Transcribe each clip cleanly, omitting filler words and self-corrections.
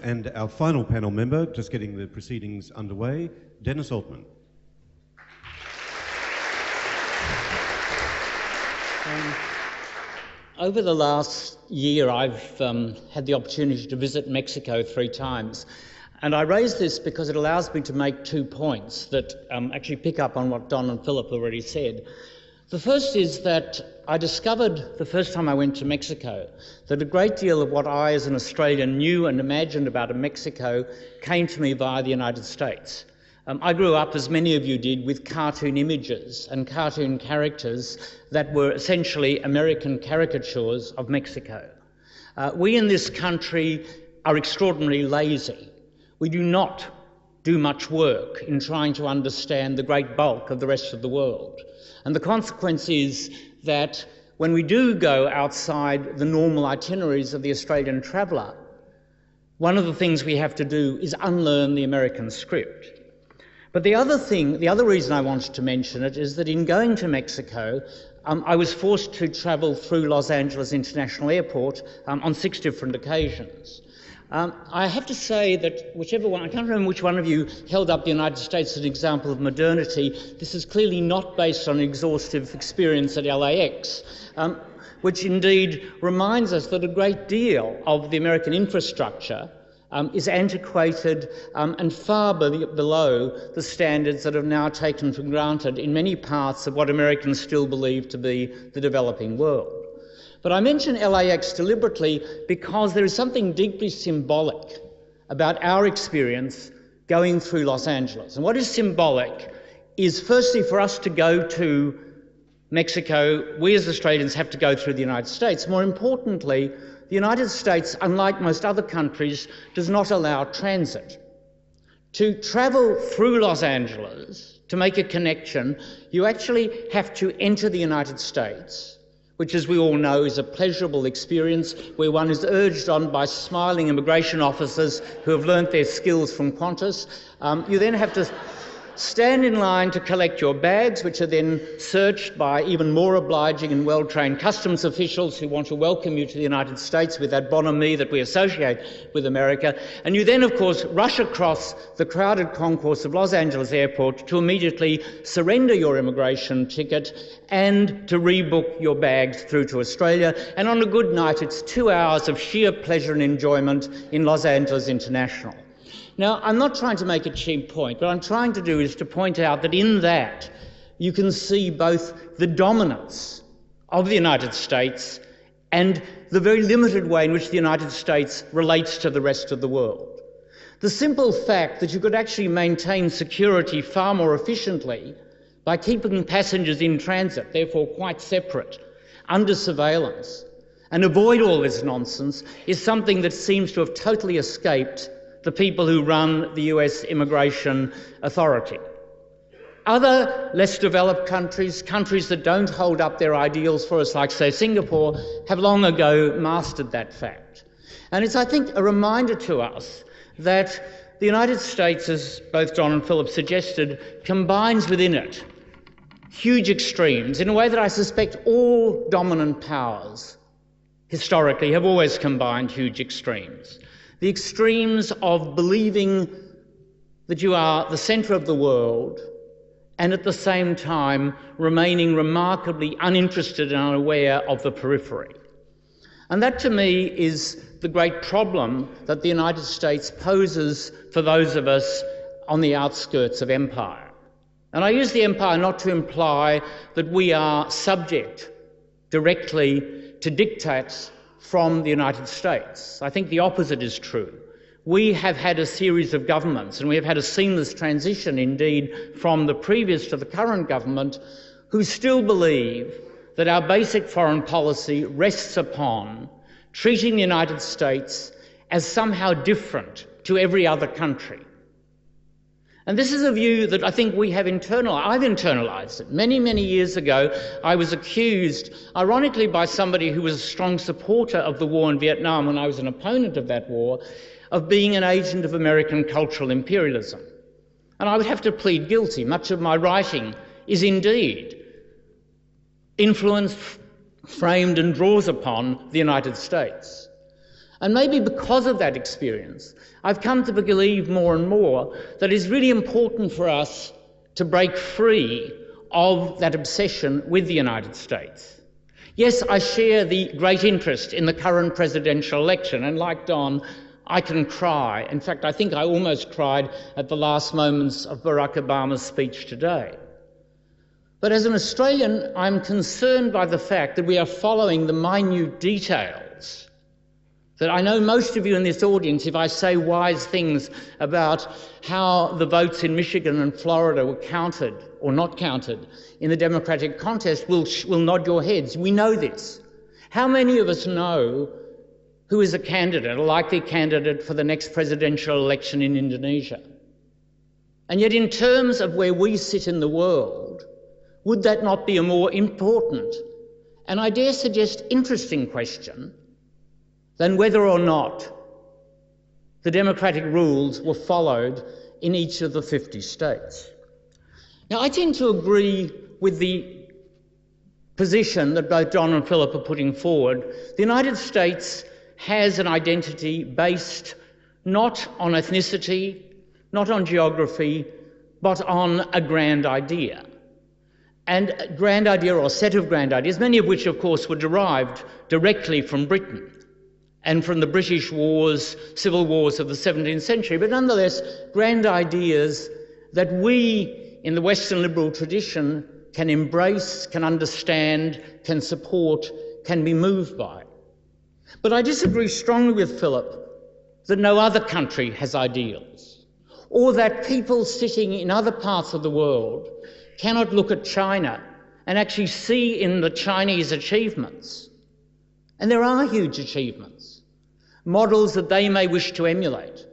And our final panel member, just getting the proceedings underway, Dennis Altman. Over the last year, I've had the opportunity to visit Mexico 3 times. And I raise this because it allows me to make 2 points that actually pick up on what Don and Philip already said. The first is that I discovered the first time I went to Mexico that a great deal of what I as an Australian knew and imagined about Mexico came to me via the United States. I grew up, as many of you did, with cartoon images and cartoon characters that were essentially American caricatures of Mexico. We in this country are extraordinarily lazy. We do not do much work in trying to understand the great bulk of the rest of the world. And the consequence is that when we do go outside the normal itineraries of the Australian traveller, one of the things we have to do is unlearn the American script. But the other reason I wanted to mention it is that in going to Mexico, I was forced to travel through Los Angeles International Airport on 6 different occasions. I have to say that whichever one, I can't remember which one of you held up the United States as an example of modernity. This is clearly not based on exhaustive experience at LAX, which indeed reminds us that a great deal of the American infrastructure is antiquated and far below the standards that are now taken for granted in many parts of what Americans still believe to be the developing world. But I mention LAX deliberately because there is something deeply symbolic about our experience going through Los Angeles. And what is symbolic is, firstly, for us to go to Mexico, we as Australians have to go through the United States. More importantly, the United States, unlike most other countries, does not allow transit. To travel through Los Angeles, to make a connection, you actually have to enter the United States, which, as we all know, is a pleasurable experience where one is urged on by smiling immigration officers who have learnt their skills from Qantas. You then have to stand in line to collect your bags, which are then searched by even more obliging and well-trained customs officials who want to welcome you to the United States with that bonhomie that we associate with America. And you then, of course, rush across the crowded concourse of Los Angeles Airport to immediately surrender your immigration ticket and to rebook your bags through to Australia. And on a good night, it's 2 hours of sheer pleasure and enjoyment in Los Angeles International. Now, I'm not trying to make a cheap point. What I'm trying to do is to point out that in that you can see both the dominance of the United States and the very limited way in which the United States relates to the rest of the world. The simple fact that you could actually maintain security far more efficiently by keeping passengers in transit, therefore quite separate, under surveillance, and avoid all this nonsense is something that seems to have totally escaped the people who run the US Immigration Authority. Other less developed countries, countries that don't hold up their ideals for us, like, say, Singapore, have long ago mastered that fact. And it's, I think, a reminder to us that the United States, as both Don and Philip suggested, combines within it huge extremes in a way that I suspect all dominant powers historically have always combined huge extremes. The extremes of believing that you are the centre of the world and at the same time remaining remarkably uninterested and unaware of the periphery. And that, to me, is the great problem that the United States poses for those of us on the outskirts of empire. And I use the empire not to imply that we are subject directly to diktats from the United States. I think the opposite is true. We have had a series of governments, and we have had a seamless transition indeed from the previous to the current government, who still believe that our basic foreign policy rests upon treating the United States as somehow different to every other country. And this is a view that I think we have internalized. I've internalized it. Many, many years ago, I was accused, ironically by somebody who was a strong supporter of the war in Vietnam when I was an opponent of that war, of being an agent of American cultural imperialism. And I would have to plead guilty. Much of my writing is indeed influenced, framed and draws upon the United States. And maybe because of that experience, I've come to believe more and more that it's really important for us to break free of that obsession with the United States. Yes, I share the great interest in the current presidential election, and like Don, I can cry. In fact, I think I almost cried at the last moments of Barack Obama's speech today. But as an Australian, I'm concerned by the fact that we are following the minute details. That I know most of you in this audience, if I say wise things about how the votes in Michigan and Florida were counted or not counted in the Democratic contest, will nod your heads. We know this. How many of us know who is a candidate, a likely candidate for the next presidential election in Indonesia? And yet in terms of where we sit in the world, would that not be a more important, and I dare suggest interesting question, than whether or not the democratic rules were followed in each of the 50 states? Now, I tend to agree with the position that both Don and Philip are putting forward. The United States has an identity based not on ethnicity, not on geography, but on a grand idea. And a grand idea, or a set of grand ideas, many of which, of course, were derived directly from Britain and from the British wars, civil wars of the 17th century, but nonetheless, grand ideas that we in the Western liberal tradition can embrace, can understand, can support, can be moved by. But I disagree strongly with Philip that no other country has ideals, or that people sitting in other parts of the world cannot look at China and actually see in the Chinese achievements, and there are huge achievements, models that they may wish to emulate.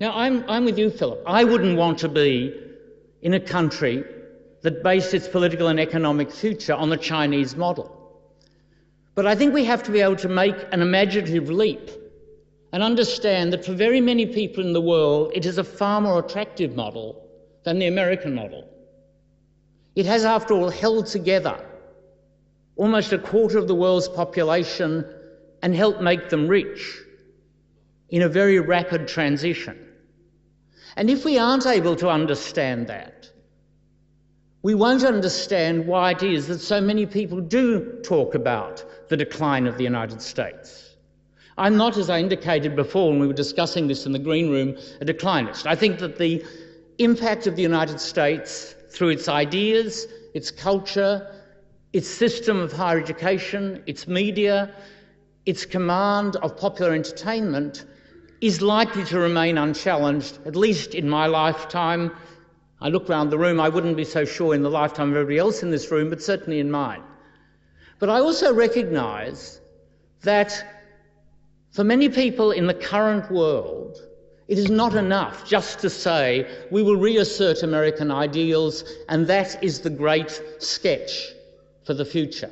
Now, I'm with you, Philip. I wouldn't want to be in a country that based its political and economic future on the Chinese model. But I think we have to be able to make an imaginative leap and understand that for very many people in the world, it is a far more attractive model than the American model. It has, after all, held together almost a quarter of the world's population and helped make them rich in a very rapid transition. And if we aren't able to understand that, we won't understand why it is that so many people do talk about the decline of the United States. I'm not, as I indicated before when we were discussing this in the green room, a declinist. I think that the impact of the United States through its ideas, its culture, its system of higher education, its media, its command of popular entertainment is likely to remain unchallenged, at least in my lifetime. I look around the room, I wouldn't be so sure in the lifetime of everybody else in this room, but certainly in mine. But I also recognise that for many people in the current world, it is not enough just to say we will reassert American ideals and that is the great sketch for the future.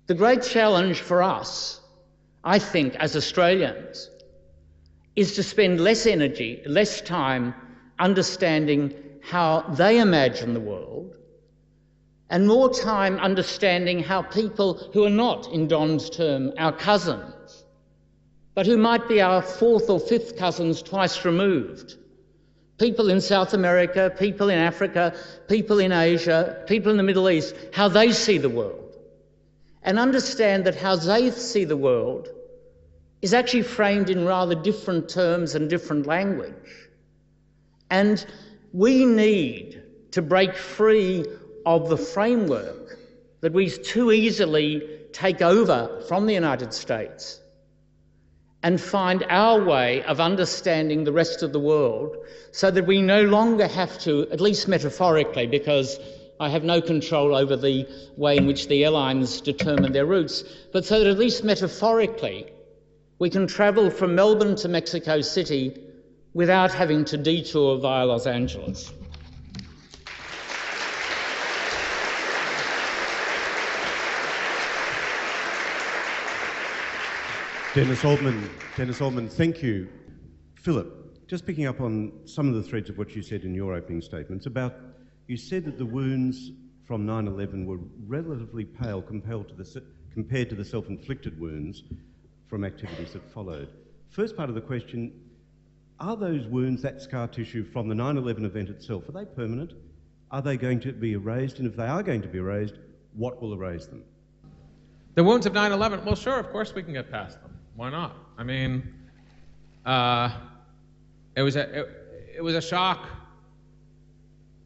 The great challenge for us, I think, as Australians, is to spend less energy, less time understanding how they imagine the world, and more time understanding how people who are not, in Don's term, our cousins, but who might be our fourth or fifth cousins twice removed, people in South America, people in Africa, people in Asia, people in the Middle East, how they see the world, and understand that how they see the world is actually framed in rather different terms and different language. And we need to break free of the framework that we too easily take over from the United States and find our way of understanding the rest of the world so that we no longer have to, at least metaphorically, because I have no control over the way in which the airlines determine their routes, but so that at least metaphorically we can travel from Melbourne to Mexico City without having to detour via Los Angeles. Dennis Altman, thank you. Philip, just picking up on some of the threads of what you said in your opening statements about, you said that the wounds from 9/11 were relatively pale compared to the self-inflicted wounds from activities that followed. First part of the question, are those wounds, that scar tissue from the 9/11 event itself, are they permanent? Are they going to be erased? And if they are going to be erased, what will erase them? The wounds of 9/11, well, sure, of course we can get past them. Why not? I mean, it was a shock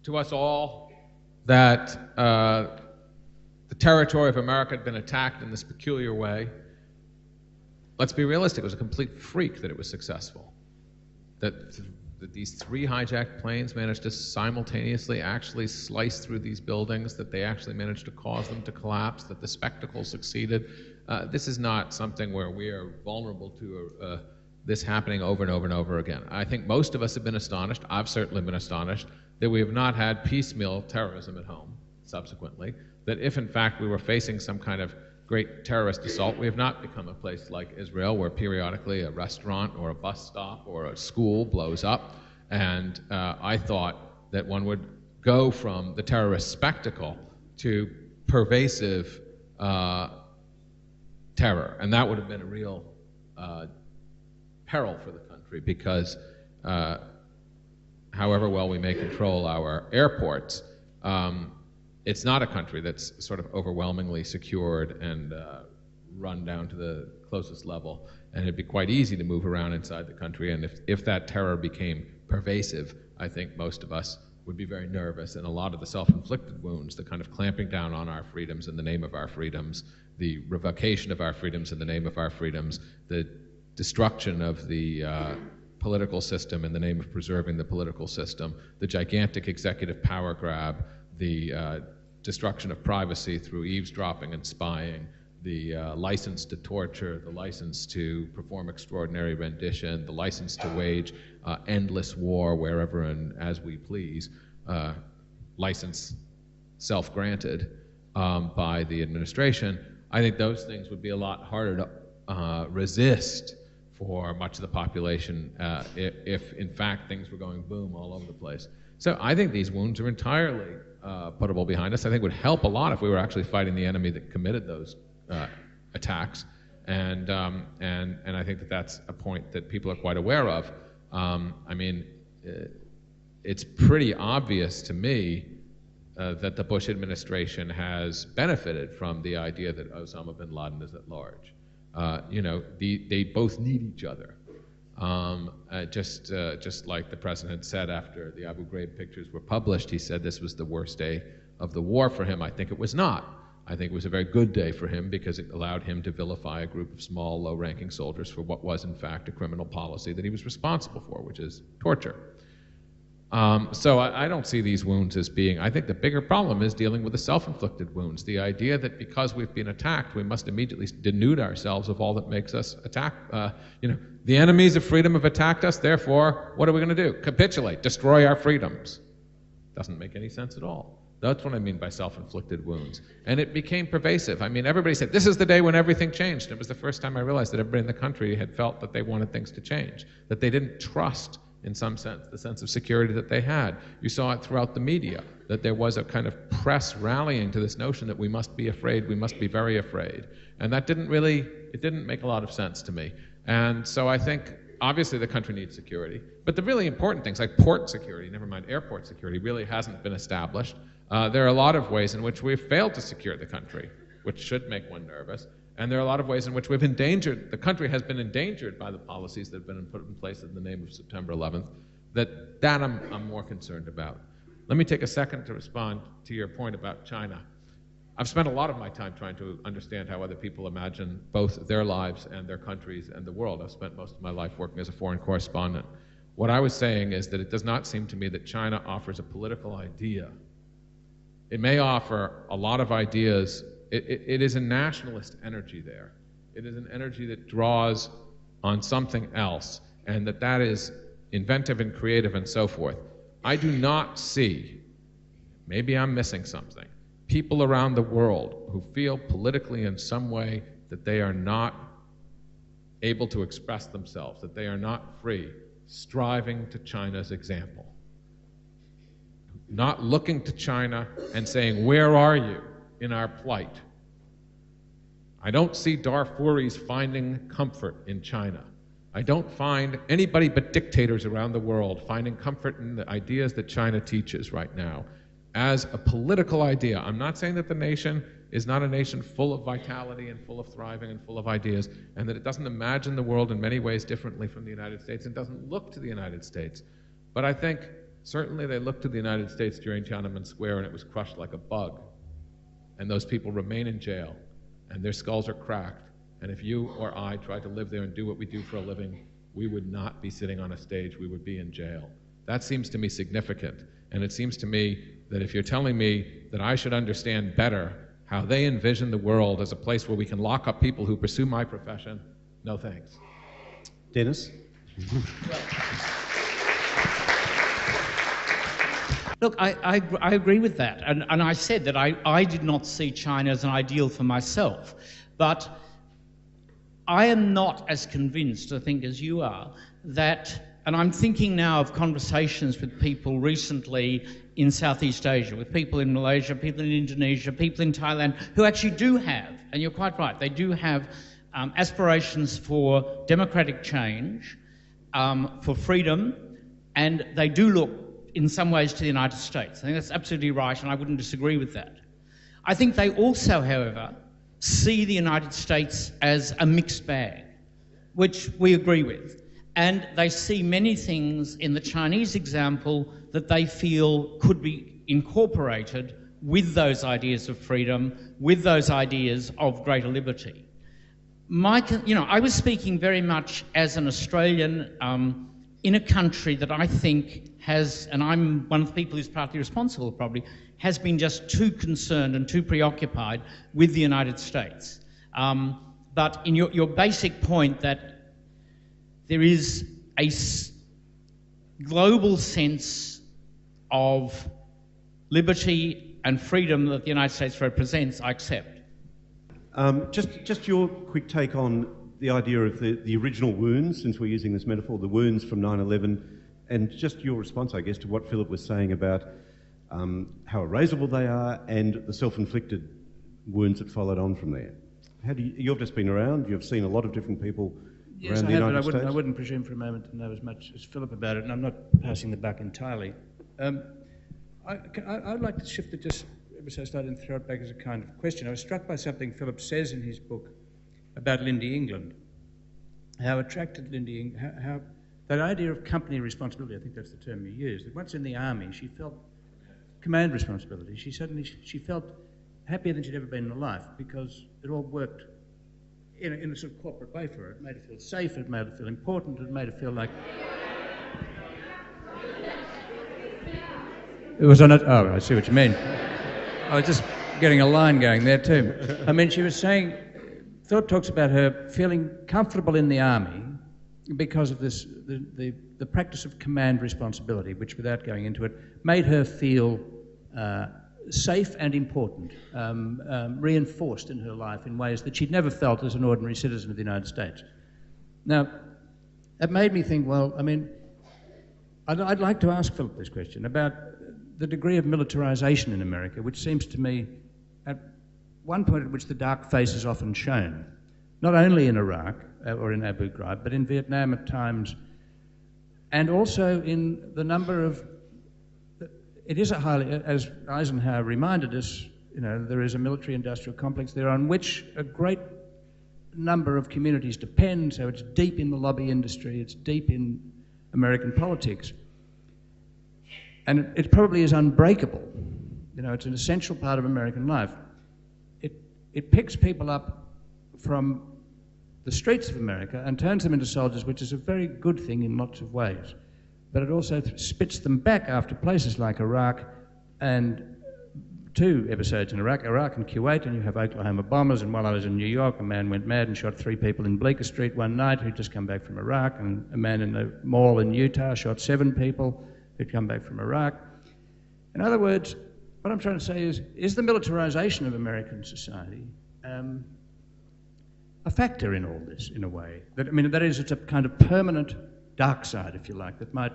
to us all that the territory of America had been attacked in this peculiar way. Let's be realistic, it was a complete freak that it was successful. That these 3 hijacked planes managed to simultaneously actually slice through these buildings, that they actually managed to cause them to collapse, that the spectacle succeeded. This is not something where we are vulnerable to this happening over and over and over again. I think most of us have been astonished, I've certainly been astonished, that we have not had piecemeal terrorism at home subsequently, that if in fact we were facing some kind of great terrorist assault, we have not become a place like Israel where periodically a restaurant or a bus stop or a school blows up. And I thought that one would go from the terrorist spectacle to pervasive terror. And that would have been a real peril for the country because however well we may control our airports, it's not a country that's sort of overwhelmingly secured and run down to the closest level. And it'd be quite easy to move around inside the country. And if that terror became pervasive, I think most of us would be very nervous. And a lot of the self-inflicted wounds, the kind of clamping down on our freedoms in the name of our freedoms, the revocation of our freedoms in the name of our freedoms, the destruction of the political system in the name of preserving the political system, the gigantic executive power grab, the destruction of privacy through eavesdropping and spying, the license to torture, the license to perform extraordinary rendition, the license to wage endless war wherever and as we please, license self-granted by the administration. I think those things would be a lot harder to resist for much of the population if in fact things were going boom all over the place. So I think these wounds are entirely puttable behind us. I think it would help a lot if we were actually fighting the enemy that committed those attacks, and I think that that's a point that people are quite aware of. I mean, it's pretty obvious to me that the Bush administration has benefited from the idea that Osama bin Laden is at large. You know, they both need each other. Just like the president said after the Abu Ghraib pictures were published, he said this was the worst day of the war for him. I think it was not. I think it was a very good day for him because it allowed him to vilify a group of small, low-ranking soldiers for what was, in fact, a criminal policy that he was responsible for, which is torture. So I don't see these wounds as being, I think the bigger problem is dealing with the self-inflicted wounds. The idea that because we've been attacked, we must immediately denude ourselves of all that makes us attack. You know, the enemies of freedom have attacked us, therefore, what are we going to do? Capitulate, destroy our freedoms. Doesn't make any sense at all. That's what I mean by self-inflicted wounds. And it became pervasive. I mean, everybody said, this is the day when everything changed. And it was the first time I realized that everybody in the country had felt that they wanted things to change, that they didn't trust, in some sense, the sense of security that they had. You saw it throughout the media, that there was a kind of press rallying to this notion that we must be afraid, we must be very afraid. And that didn't make a lot of sense to me. And so I think, obviously the country needs security, but the really important things like port security, never mind airport security, really hasn't been established. There are a lot of ways in which we've failed to secure the country, which should make one nervous. And there are a lot of ways in which we've endangered, the country has been endangered by the policies that have been put in place in the name of September 11th, that I'm more concerned about. Let me take a second to respond to your point about China. I've spent a lot of my time trying to understand how other people imagine both their lives and their countries and the world. I've spent most of my life working as a foreign correspondent. What I was saying is that it does not seem to me that China offers a political idea. It may offer a lot of ideas. It is a nationalist energy there. It is an energy that draws on something else, and that is inventive and creative and so forth. I do not see, maybe I'm missing something, people around the world who feel politically in some way that they are not able to express themselves, that they are not free, striving to China's example. Not looking to China and saying, where are you in our plight? I don't see Darfuris finding comfort in China. I don't find anybody but dictators around the world finding comfort in the ideas that China teaches right now as a political idea. I'm not saying that the nation is not a nation full of vitality and full of thriving and full of ideas, and that it doesn't imagine the world in many ways differently from the United States and doesn't look to the United States. But I think certainly they looked to the United States during Tiananmen Square and it was crushed like a bug. And those people remain in jail and their skulls are cracked. And if you or I tried to live there and do what we do for a living, we would not be sitting on a stage, we would be in jail. That seems to me significant. And it seems to me that if you're telling me that I should understand better how they envision the world as a place where we can lock up people who pursue my profession, no thanks. Dennis? Look, I agree with that. And I said that I did not see China as an ideal for myself. But I am not as convinced, I think, as you are, that, and I'm thinking now of conversations with people recently in Southeast Asia, with people in Malaysia, people in Indonesia, people in Thailand, who actually do have, and you're quite right, they do have aspirations for democratic change, for freedom, and they do look in some ways to the United States. I think that's absolutely right, and I wouldn't disagree with that. I think they also, however, see the United States as a mixed bag, which we agree with. And they see many things in the Chinese example that they feel could be incorporated with those ideas of freedom, with those ideas of greater liberty. I was speaking very much as an Australian in a country that I think has, and I'm one of the people who's partly responsible probably, has been just too concerned and too preoccupied with the United States. But in your basic point that there is a global sense of liberty and freedom that the United States represents, I accept. Just your quick take on the idea of the original wounds, since we're using this metaphor, the wounds from 9/11, and just your response, I guess, to what Philip was saying about how erasable they are and the self-inflicted wounds that followed on from there. You've just been around, you've seen a lot of different people around the United States. I wouldn't presume for a moment to know as much as Philip about it, and I'm not passing the buck entirely. I'd like to shift it just ever so slightly and throw it back as a kind of question. I was struck by something Philip says in his book about Lindy England, how attracted Lindy England, how that idea of company responsibility, I think that's the term you used, that once in the army she felt command responsibility. She felt happier than she'd ever been in her life because it all worked in a sort of corporate way for her. It made her feel safe, it made her feel important, it made her feel like... It was on it. Oh, I see what you mean. I was just getting a line going there too. I mean, she was saying, Philip talks about her feeling comfortable in the army because of this, the practice of command responsibility, which, without going into it, made her feel safe and important, reinforced in her life in ways that she'd never felt as an ordinary citizen of the United States. Now, that made me think, well, I mean, I'd like to ask Philip this question about the degree of militarization in America, which seems to me at one point at which the dark face is often shown, not only in Iraq or in Abu Ghraib, but in Vietnam at times, and also in the number of... It is a highly, as Eisenhower reminded us, there is a military-industrial complex there on which a great number of communities depend, so it's deep in the lobby industry, it's deep in American politics. And it probably is unbreakable. It's an essential part of American life. It picks people up from the streets of America and turns them into soldiers, which is a very good thing in lots of ways. But it also spits them back after places like Iraq, and 2 episodes in Iraq and Kuwait, and you have Oklahoma bombers. And while I was in New York, a man went mad and shot 3 people in Bleecker Street one night who'd just come back from Iraq, and a man in a mall in Utah shot 7 people who'd come back from Iraq. In other words, what I'm trying to say is the militarization of American society a factor in all this, in a way? That is, it's a kind of permanent dark side, if you like, that might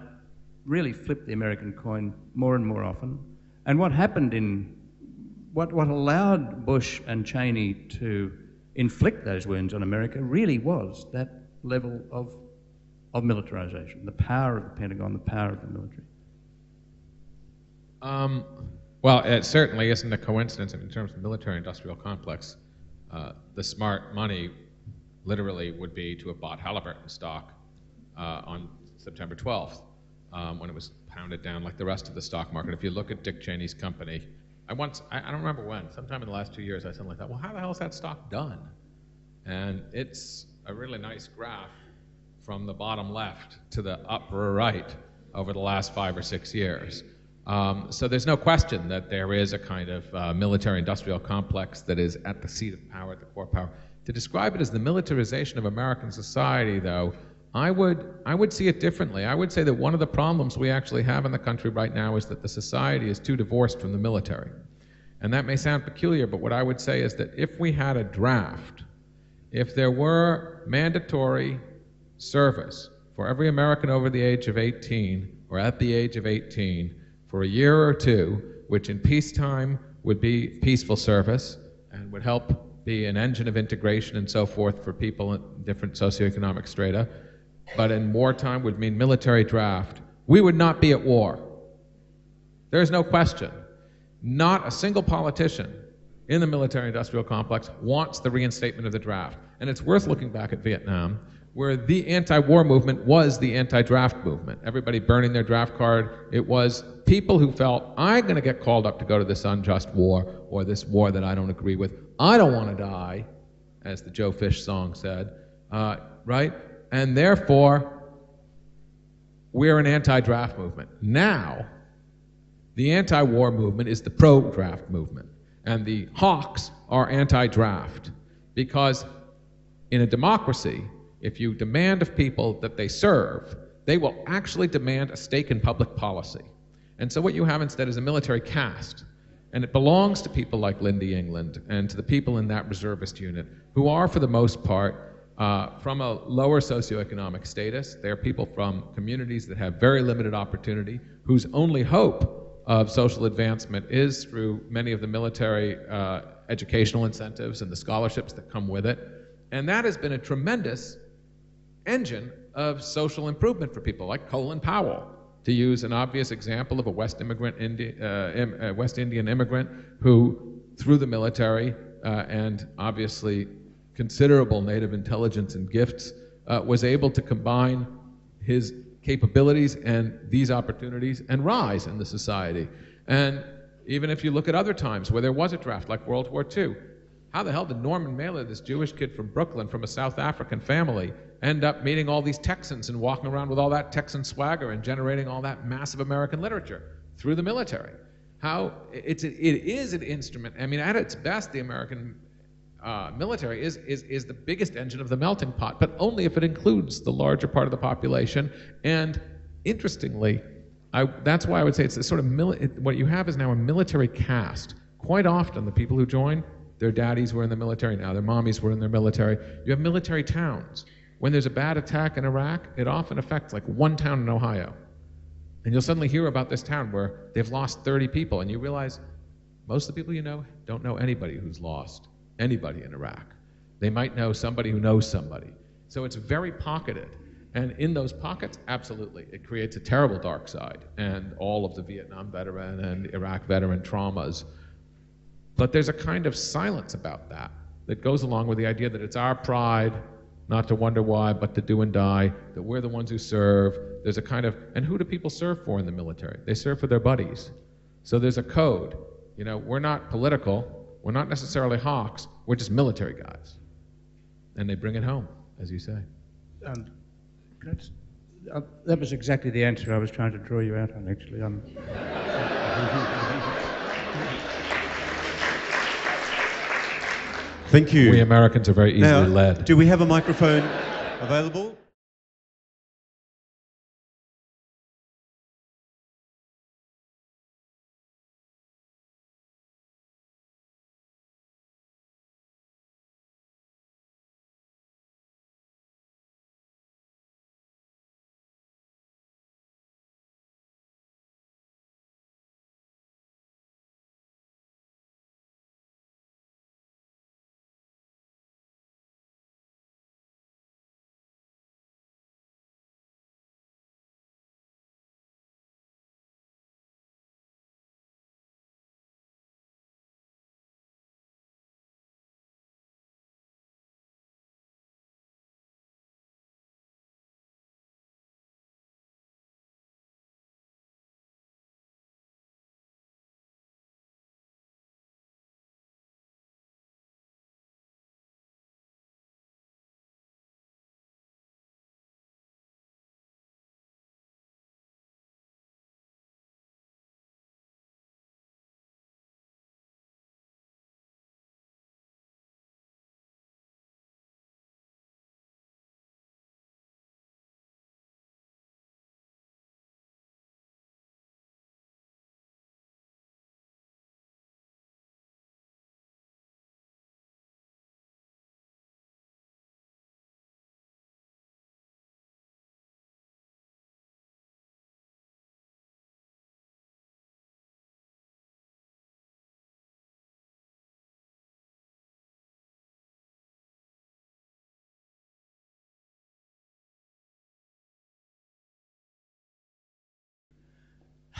really flip the American coin more and more often. And what happened what allowed Bush and Cheney to inflict those wounds on America really was that level of militarisation, the power of the Pentagon, the power of the military. Well, it certainly isn't a coincidence in terms of military-industrial complex. The smart money literally would be to have bought Halliburton stock on September 12th when it was pounded down like the rest of the stock market. If you look at Dick Cheney's company, I don't remember when, sometime in the last 2 years, I suddenly thought, well, how the hell is that stock done? And it's a really nice graph from the bottom left to the upper right over the last 5 or 6 years. So there's no question that there is a kind of military-industrial complex that is at the seat of power, at the core power. To describe it as the militarization of American society, though, I would see it differently. I would say that one of the problems we actually have in the country right now is that the society is too divorced from the military. And that may sound peculiar, but what I would say is that if we had a draft, if there were mandatory service for every American over the age of 18 or at the age of 18 for a year or two, which in peacetime would be peaceful service and would help be an engine of integration and so forth for people in different socioeconomic strata, but in wartime would mean military draft, we would not be at war. There's no question. Not a single politician in the military-industrial complex wants the reinstatement of the draft. And it's worth looking back at Vietnam, where the anti-war movement was the anti-draft movement. Everybody burning their draft card. It was people who felt, I'm going to get called up to go to this unjust war or this war that I don't agree with. I don't want to die, as the Joe Fish song said, right? And therefore, we're an anti-draft movement. Now, the anti-war movement is the pro-draft movement. And the hawks are anti-draft. Because in a democracy, if you demand of people that they serve, they will actually demand a stake in public policy. And so what you have instead is a military caste. And it belongs to people like Lindy England and to the people in that reservist unit who are, for the most part, from a lower socioeconomic status. They're people from communities that have very limited opportunity, whose only hope of social advancement is through many of the military educational incentives and the scholarships that come with it. And that has been a tremendous engine of social improvement for people like Colin Powell, to use an obvious example of a West Indian immigrant who, through the military and obviously considerable native intelligence and gifts, was able to combine his capabilities and these opportunities and rise in the society. And even if you look at other times where there was a draft, like World War II, how the hell did Norman Mailer, this Jewish kid from Brooklyn, from a South African family, end up meeting all these Texans and walking around with all that Texan swagger and generating all that massive American literature? Through the military. How it is an instrument. I mean, at its best, the American military is the biggest engine of the melting pot, but only if it includes the larger part of the population. And interestingly, that's why I would say it's a sort of what you have is now a military caste. Quite often, the people who join, their daddies were in the military now, their mommies were in their military. You have military towns. When there's a bad attack in Iraq, it often affects like one town in Ohio. And you'll suddenly hear about this town where they've lost 30 people, and you realize most of the people you know don't know anybody who's lost anybody in Iraq. They might know somebody who knows somebody. So it's very pocketed. And in those pockets, absolutely, it creates a terrible dark side and all of the Vietnam veteran and Iraq veteran traumas. But there's a kind of silence about that that goes along with the idea that it's our pride not to wonder why, but to do and die, that we're the ones who serve. There's a kind of, and who do people serve for in the military? They serve for their buddies. So there's a code. You know, we're not political, we're not necessarily hawks, we're just military guys. And they bring it home, as you say. That was exactly the answer I was trying to draw you out on, actually. Thank you. We Americans are very easily led. Do we have a microphone available?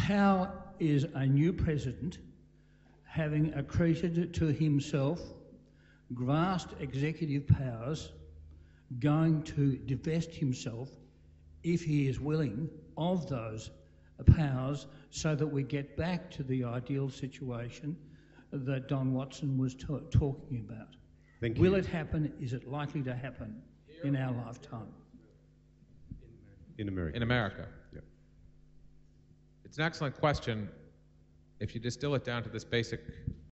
how is a new president, having accreted to himself vast executive powers, going to divest himself, if he is willing, of those powers so that we get back to the ideal situation that Don Watson was talking about? Thank you. Will it happen? Is it likely to happen in our lifetime? In America. In America. Yep. It's an excellent question. If you distill it down to this basic